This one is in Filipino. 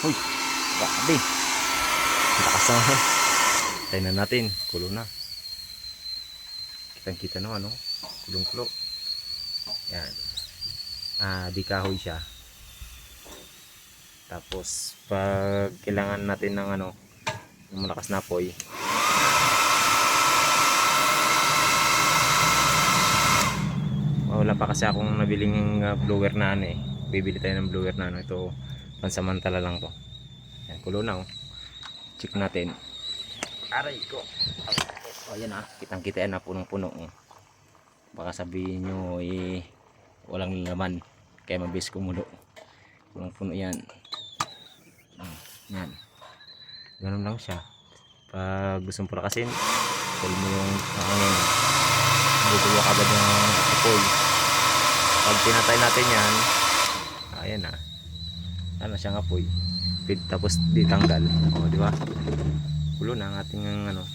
Uy, grabe. Lakas na. Tayo na natin. Kulo na. Kitang kita no, ano? Kulong-kulo. Yan. Di kahoy siya. Tapos pag kailangan natin ng ano, ng malakas na apoy, wala pa kasi akong nabiling blower na ano eh. Bibili tayo ng blower na ano. Ito pansamantala lang to. Yan, kulo na oh. Check natin. Aray ko. Oh, ayan kitang kita yan na punong-puno oh. Baka sabihin nyo eh walang laman kaya mabilis kumulo. Punong-puno yan. Yan. Ganun lang siya. Pag gusto mo palakasin, pull mo yung hangin. Bubulo agad ng apoy. Pag pinatay natin yan, ayan na. Ano siyang apoy. Tapos ditanggal. O, di ba? Pulo na ang ating ano.